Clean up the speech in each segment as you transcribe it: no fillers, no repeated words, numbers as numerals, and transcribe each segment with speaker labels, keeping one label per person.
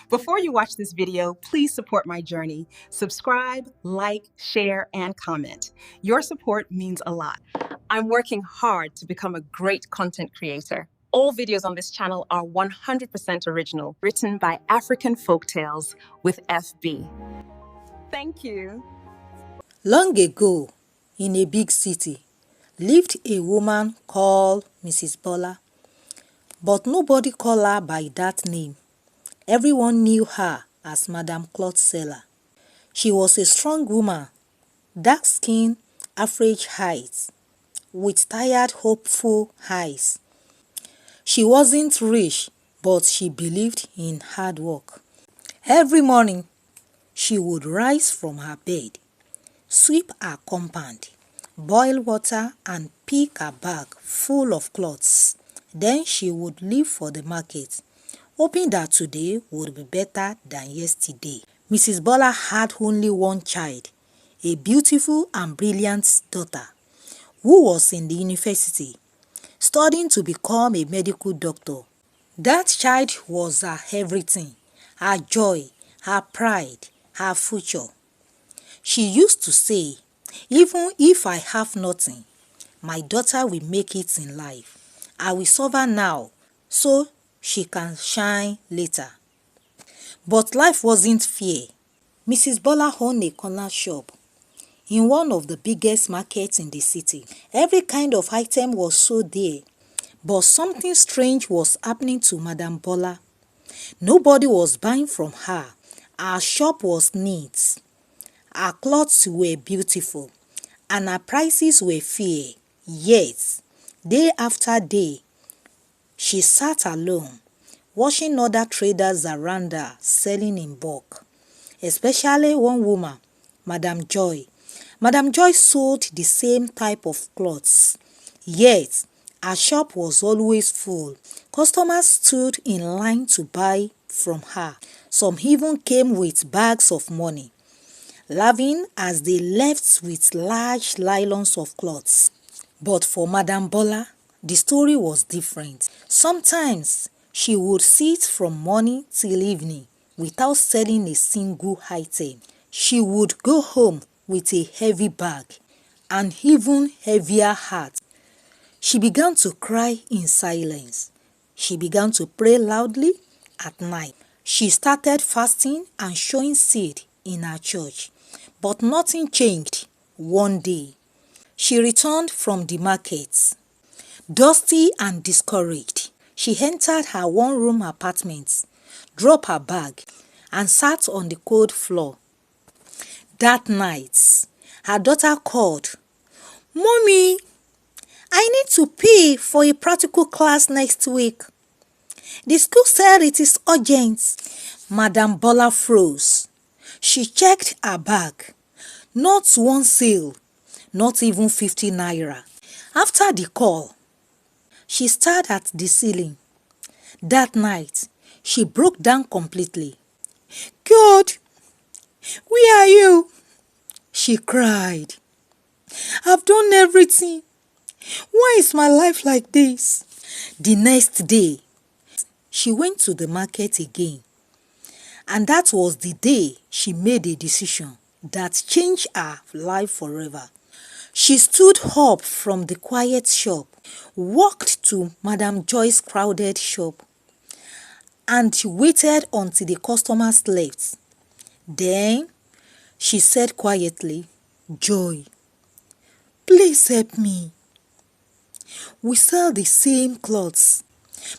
Speaker 1: Before you watch this video, please support my journey. Subscribe, like, share, and comment. Your support means a lot. I'm working hard to become a great content creator. All videos on this channel are 100% original, written by African Folktales with FB. Thank you.
Speaker 2: Long ago, in a big city, lived a woman called Mrs. Bola. But nobody called her by that name. Everyone knew her as Madam Cloth Seller. She was a strong woman, dark skin, average height, with tired, hopeful eyes. She wasn't rich, but she believed in hard work. Every morning, she would rise from her bed, sweep her compound, boil water and pick a bag full of clothes. Then she would leave for the market, hoping that today would be better than yesterday. Mrs. Bola had only one child, a beautiful and brilliant daughter, who was in the university, studying to become a medical doctor. That child was her everything, her joy, her pride, her future. She used to say, "Even if I have nothing, my daughter will make it in life. I will suffer now so she can shine later." But life wasn't fair. Mrs. Bola owned a corner shop in one of the biggest markets in the city. Every kind of item was sold there. But something strange was happening to Madam Bola. Nobody was buying from her. Her shop was neat. Her clothes were beautiful. And her prices were fair. Yet, day after day, she sat alone, watching other traders around her selling in bulk. Especially one woman, Madam Joy. Madam Joy sold the same type of clothes. Yet, her shop was always full. Customers stood in line to buy from her. Some even came with bags of money, laughing as they left with large nylons of clothes. But for Madam Bola, the story was different. Sometimes, she would sit from morning till evening without selling a single item. She would go home with a heavy bag and even heavier heart. She began to cry in silence. She began to pray loudly at night. She started fasting and sowing seed in her church. But nothing changed. One day, she returned from the market, dusty and discouraged. She entered her one-room apartment, dropped her bag, and sat on the cold floor. That night, her daughter called, "Mommy, I need to pay for a practical class next week. The school said it is urgent." Madam Bola froze. She checked her bag. Not one sale, not even 50 naira. After the call, she stared at the ceiling. That night, she broke down completely. "God, where are you?" she cried. "I've done everything. Why is my life like this?" The next day, she went to the market again. And that was the day she made a decision that changed her life forever. She stood up from the quiet shop, walked to Madam Joy's crowded shop, and waited until the customers left. Then she said quietly, "Joy, please help me. We sell the same clothes,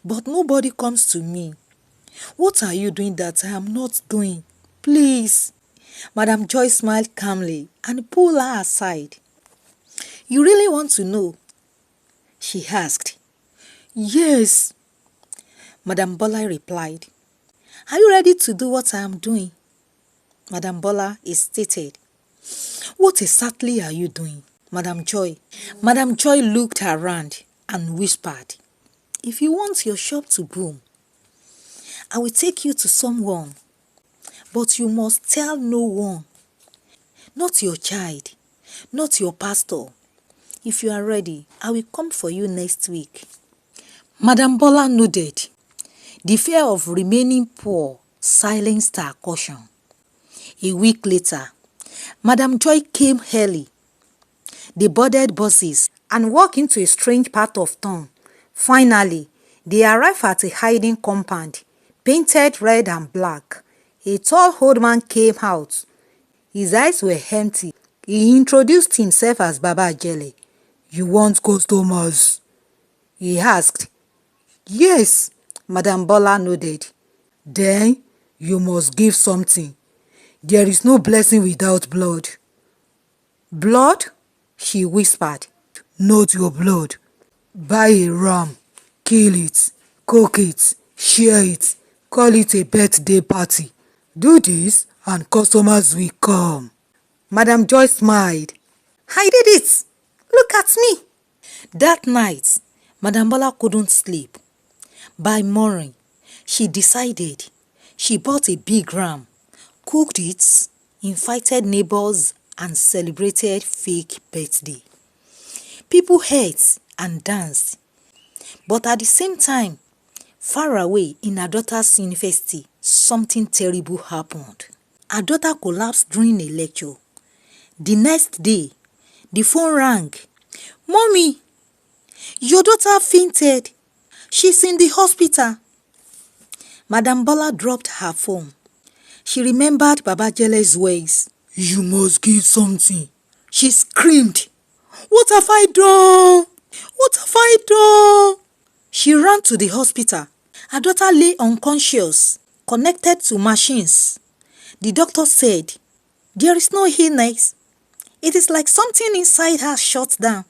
Speaker 2: but nobody comes to me. What are you doing that I am not doing? Please." Madam Joy smiled calmly and pulled her aside. "You really want to know?" she asked. "Yes," Madam Bola replied. "Are you ready to do what I am doing?" Madam Bola stated. "What exactly are you doing, Madam Joy?" Madam Joy looked around and whispered, "If you want your shop to boom, I will take you to someone, but you must tell no one. Not your child, not your pastor. If you are ready, I will come for you next week." Madam Bola nodded. The fear of remaining poor silenced her caution. A week later, Madam Joy came early. They boarded buses and walked into a strange part of town. Finally, they arrived at a hiding compound, painted red and black. A tall old man came out. His eyes were empty. He introduced himself as Baba Jele. "You want customers?" he asked. "Yes," Madam Bola nodded. "Then you must give something. There is no blessing without blood." "Blood?" she whispered. "Not your blood. Buy a ram, kill it, cook it, share it, call it a birthday party. Do this and customers will come." Madam Joy smiled. "I did it! Look at me!" That night, Madam Bola couldn't sleep. By morning, she decided. She bought a big ram, cooked it, invited neighbors, and celebrated fake birthday. People ate and danced. But at the same time, far away in her daughter's university, something terrible happened. Her daughter collapsed during a lecture. The next day, the phone rang. "Mommy, your daughter fainted. She's in the hospital." Madam Bola dropped her phone. She remembered Baba Jele's words. "You must give something." She screamed. "What have I done? What have I done?" She ran to the hospital. Her daughter lay unconscious, connected to machines. The doctor said, "There is no illness. It is like something inside her shut down."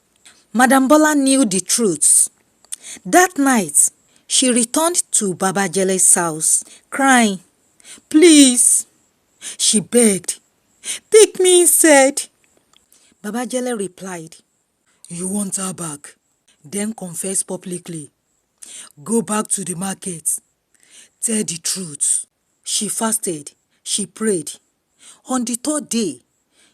Speaker 2: Madam Bola knew the truth. That night, she returned to Baba Jele's house, crying. "Please," she begged, "take me inside." Baba Jele replied, "You want her back? Then confess publicly. Go back to the market. Tell the truth." She fasted. She prayed. On the third day,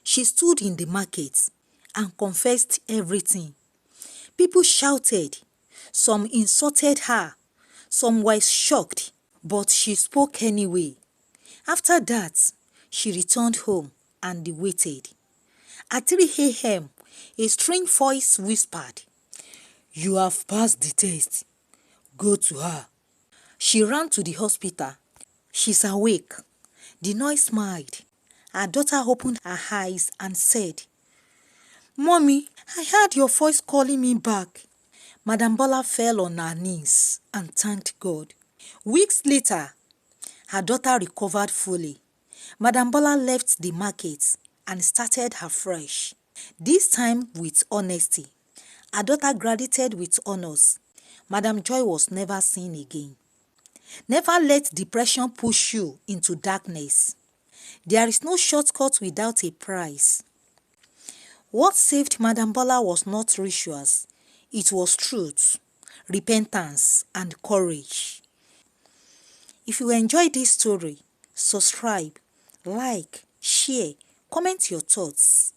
Speaker 2: she stood in the market and confessed everything. People shouted. Some insulted her. Some were shocked. But she spoke anyway. After that, she returned home and waited. At 3 a.m., a strange voice whispered, "You have passed the test. Go to her." She ran to the hospital. "She's awake." The nurse smiled. Her daughter opened her eyes and said, "Mommy, I heard your voice calling me back." Madam Bola fell on her knees and thanked God. Weeks later, her daughter recovered fully. Madam Bola left the market and started afresh, this time with honesty. Her daughter graduated with honors. Madam Joy was never seen again. Never let depression push you into darkness. There is no shortcut without a price. What saved Madam Bola was not rituals. It was truth, repentance, and courage. If you enjoyed this story, subscribe, like, share, comment your thoughts.